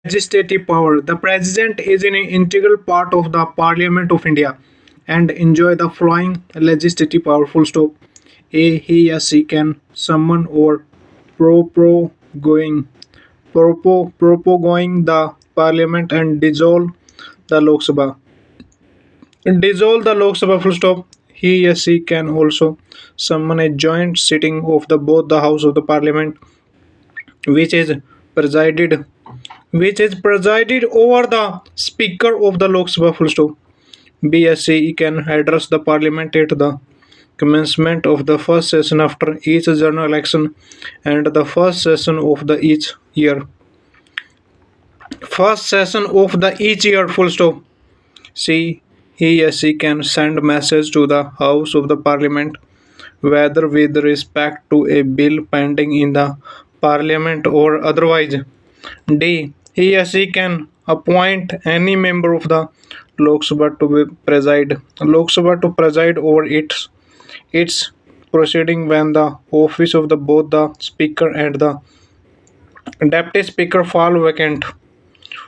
Legislative power. The president is an integral part of the Parliament of India and enjoy the following legislative power. Full stop. A. He or she can summon or proroguing proroguing the Parliament and the Lok Sabha. Dissolve the Lok Sabha. Full stop. He or she can also summon a joint sitting of the both the House of the Parliament, which is presided presided over the Speaker of the Lok Sabha. Full stop. BSC can address the Parliament at the commencement of the first session after each general election and the first session of the each year. First session of the each year. Full stop. C. He or she can send message to the House of the Parliament whether with respect to a bill pending in the Parliament or otherwise. D. He or she can appoint any member of the Lok Sabha to preside over its proceeding when the office of the both the Speaker and the Deputy Speaker fall vacant.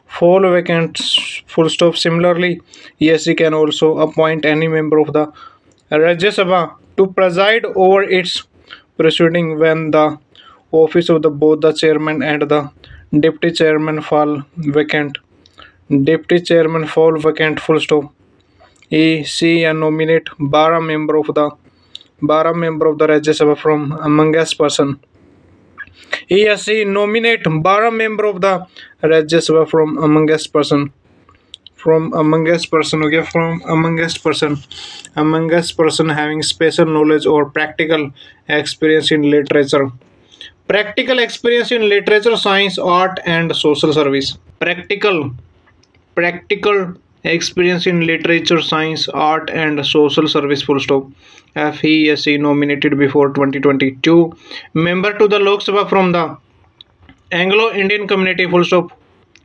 Full stop. Similarly, ESC can also appoint any member of the Rajya Sabha to preside over its proceeding when the office of the both the chairman and the deputy chairman fall vacant. Deputy chairman fall vacant. Full stop. EC and nominate 12 member of the Rajya Sabha from amongst person. ESC nominate 12 member of the Rajya Sabha from amongst person. Okay, amongst person having special knowledge or practical experience in literature. Practical experience in literature, science, art, and social service. Practical experience in literature, science, art, and social service. Full stop. FESC nominated before 2022 member to the Lok Sabha from the Anglo-Indian community. Full stop.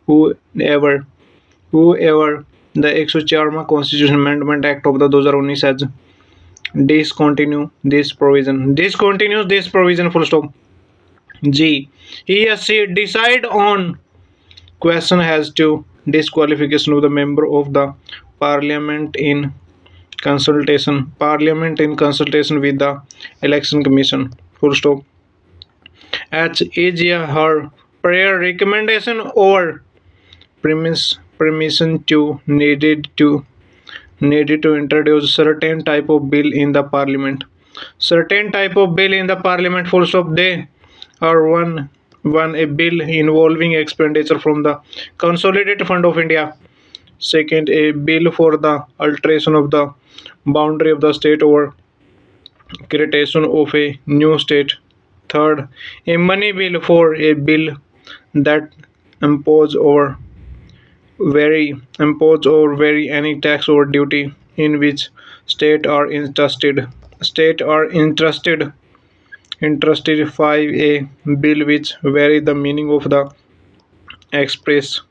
Whoever the 104 Constitution Amendment Act of the 2019 has discontinue this provision. Discontinues this provision. Full stop. G. He or she decide on question has to disqualification of the member of the Parliament in consultation with the Election Commission. Full stop. H is her prior recommendation or permission to needed to introduce certain type of bill in the Parliament. Certain type of bill in the Parliament. Full stop. They are one a bill involving expenditure from the Consolidated Fund of India. Second, a bill for the alteration of the boundary of the state or creation of a new state. Third, a money bill for a bill that impose or vary any tax or duty in which state are interested. Interested. 5, a bill which vary the express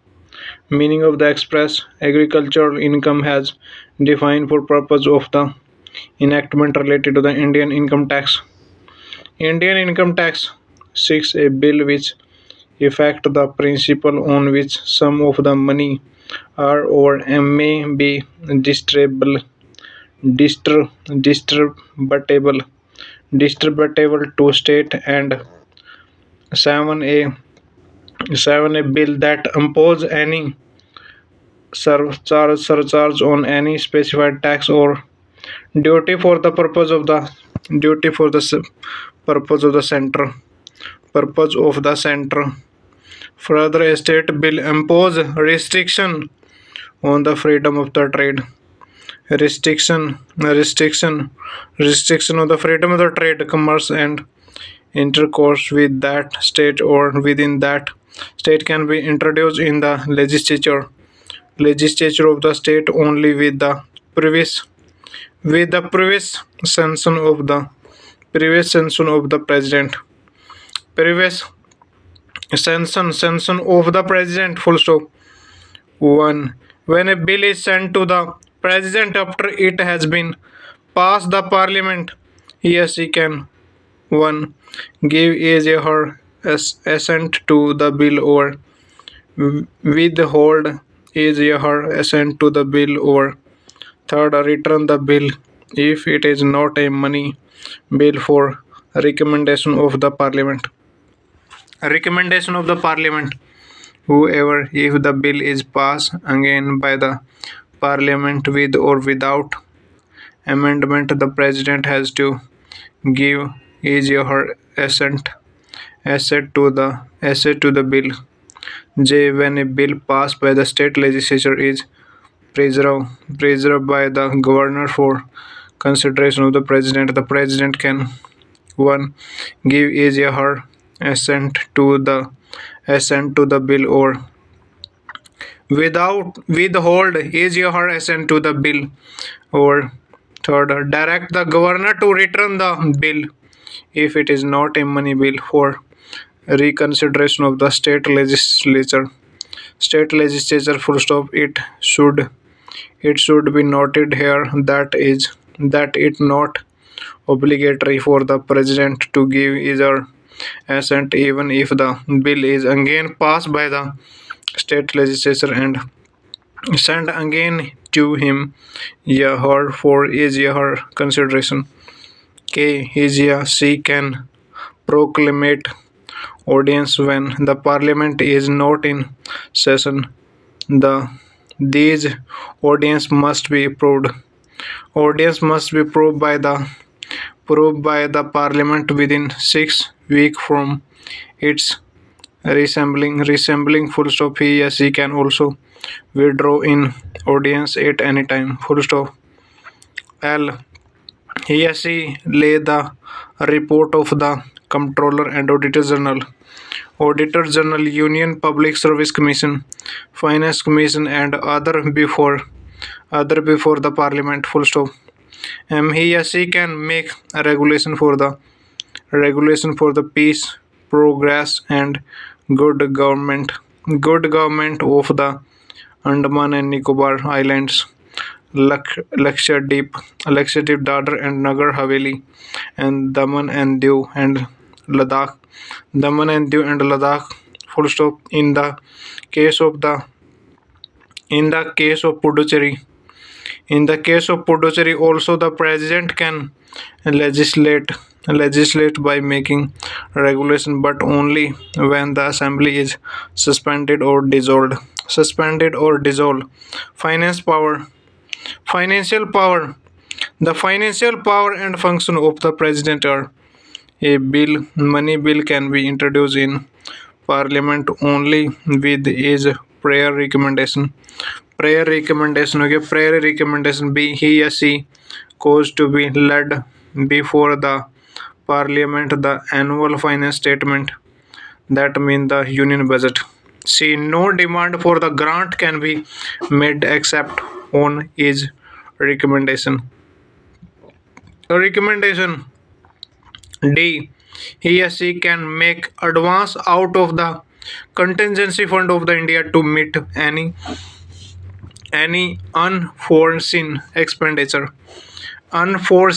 express agricultural income has defined for purpose of the enactment related to the Indian income tax. 6, a bill which effect the principle on which some of the money are or may be distributable to state. And 7, a bill that impose any surcharge on any specified tax or duty for the purpose of the purpose of the center. Further, a state bill impose restriction on the freedom of the trade. Restriction on the freedom of the trade, commerce, and intercourse with that state or within that state can be introduced in the legislature of the state only with the previous sanction of the president. Previous sanction of the president. Full stop. 1. When a bill is sent to the president after it has been passed the parliament, he or she can 1. Give his or her assent to the bill or Withhold his or her assent to the bill, or third, return the bill if it is not a money bill for recommendation of the parliament. Recommendation of the parliament. Whoever, if the bill is passed again by the parliament with or without amendment, the president has to give his or her assent to the bill. J. When a bill passed by the state legislature is preserved by the governor for consideration of the president can 1. Give his or her assent to the bill, or withhold his or her assent to the bill, or third, direct the governor to return the bill if it is not a money bill for reconsideration of the state legislature. Full stop. It should be noted here that it not obligatory for the president to give his or assent even if the bill is again passed by the state legislature and sent again to him or her for his or her consideration. K. His or she can proclamate audience when the parliament is not in session. These audience must be approved. Audience must be approved by the parliament within 6 weeks from its resembling full stop. He or she can also withdraw in audience at any time. Full stop. L. He or she lay the report of the Comptroller and Auditor General. Auditor General, Union Public Service Commission, Finance Commission, and other before the Parliament. Full stop. He or she can make a regulation for the peace, progress, and good government of the Andaman and Nicobar Islands, Lakshadweep, Dadra and Nagar Haveli, and Daman and Diu and Ladakh. Full stop. In the case of Puducherry. In the case of Puducherry, also the president can legislate by making regulation, but only when the assembly is suspended or dissolved. Financial power. The financial power and function of the president are: a money bill can be introduced in parliament only with his prior recommendation. Prior recommendation. B. He or she caused to be led before the parliament the annual finance statement, that means the union budget. C. No demand for the grant can be made except on his recommendation. Recommendation. D. He or she can make advance out of the contingency fund of the India to meet any unforeseen expenditure. Full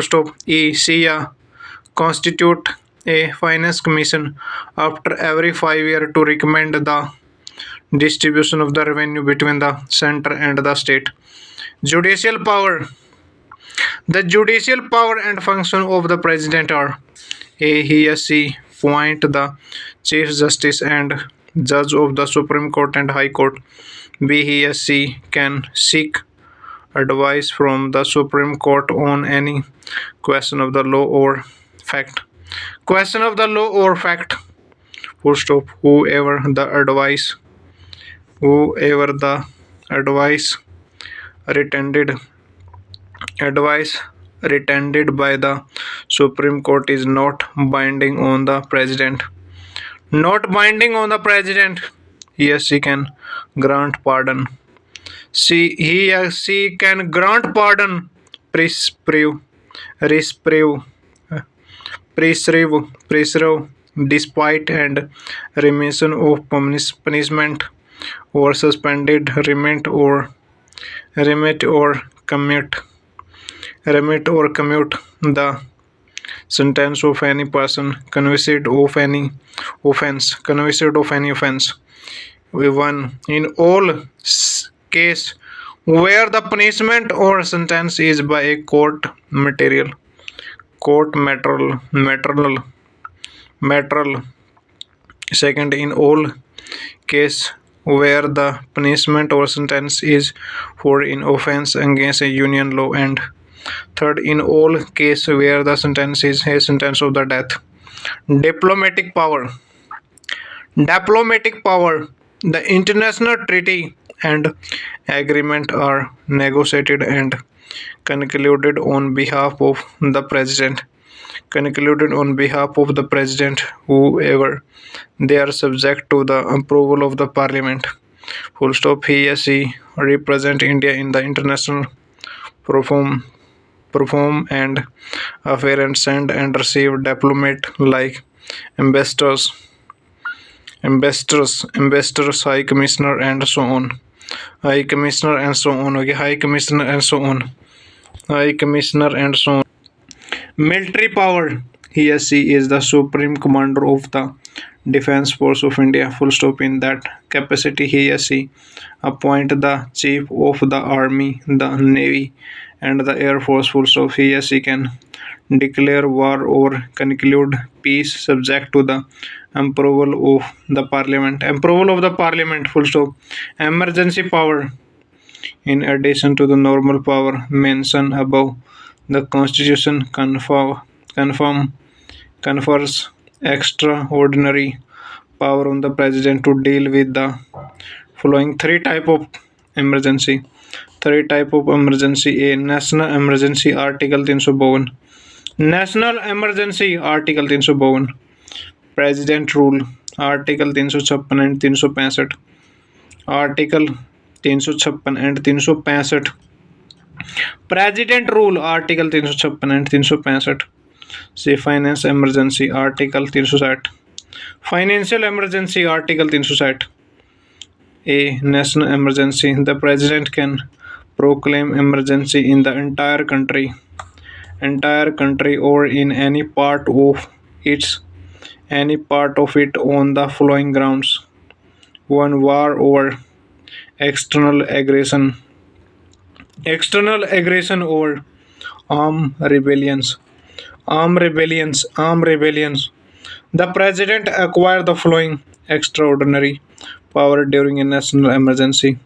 stop. E. She constitute a finance commission after every 5 years to recommend the distribution of the revenue between the center and the state. Judicial power. The judicial power and function of the president are: A. He or she appoint the Chief Justice and Judge of the Supreme Court and High Court. B. He or she can seek advice from the Supreme Court on any question of the law or fact. Full stop. Whoever the advice retended by the Supreme Court is not binding on the president. He or she can grant pardon. He or she can grant pardon, preserve, despite and remission of punishment, or suspended remit or commute the sentence of any person convicted of any offense. 1. In all case where the punishment or sentence is by a court material. Second, in all case where the punishment or sentence is for an offense against a union law, and third, in all case where the sentence is a sentence of the death. Diplomatic power. The international treaty and agreement are negotiated and concluded on behalf of the president. Whoever they are subject to the approval of the parliament. Full stop. He represent India in the international perform and affair and send and receive diplomat like ambassadors, high commissioner and so on. High commissioner and so on. Okay, high commissioner and so on. Military power. He is the supreme commander of the Defence Force of India. Full stop. In that capacity, he appoint the chief of the army, the navy, and the air force. Full stop. He can declare war or conclude peace subject to the approval of the parliament. Full stop. Emergency power. In addition to the normal power mentioned above, the Constitution confers extraordinary power on the President to deal with the following three type of emergency. A. National emergency. Article 352. National emergency. Article 352. President rule. Article 356 and 365. Article 356 and 365. President rule. Article 356 and 365. See finance emergency. Article 360. Financial emergency. Article 360. A. National emergency. The president can proclaim emergency in the entire country or in any part of it on the following grounds. 1. War or external aggression or armed rebellions. The president acquire the following extraordinary power during a national emergency.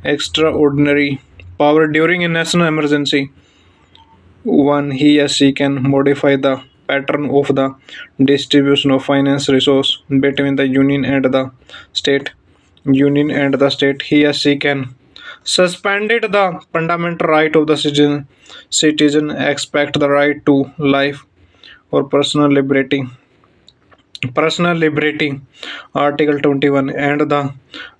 Extraordinary power during a national emergency. 1. He can modify the pattern of the distribution of finance resource between the union and the state. He can suspend the fundamental right of the citizen expect the right to life or personal liberty. Article 21, and the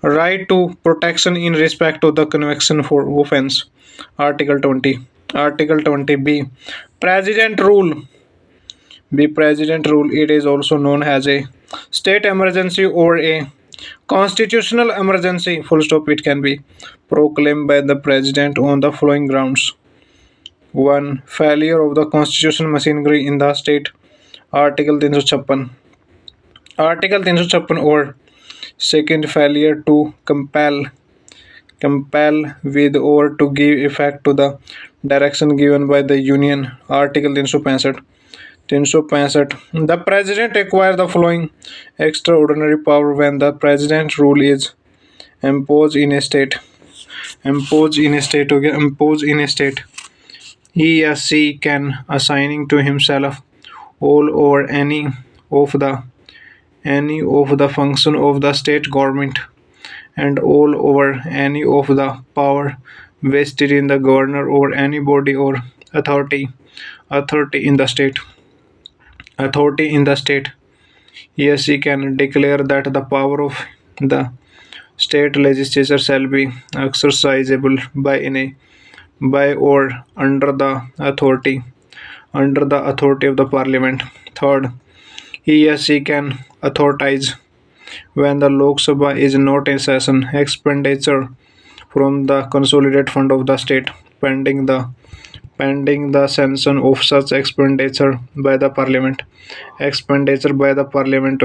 right to protection in respect of the conviction for offense. Article 20b. President rule. It is also known as a state emergency or a constitutional emergency. Full stop. It can be proclaimed by the president on the following grounds. 1. Failure of the constitutional machinery in the state. Article 356. Or second, failure to compel with or to give effect to the direction given by the union. Article 365. The president acquires the following extraordinary power when the president rule is imposed in a state. He can assigning to himself all or any of the function of the state government and all over any of the power vested in the governor or any body or authority in the state. He can declare that the power of the state legislature shall be exercisable by or under the authority of the parliament. Third, he can authorize when the Lok Sabha is not in session expenditure from the consolidated fund of the state pending pending the sanction of such expenditure by the parliament. Expenditure by the parliament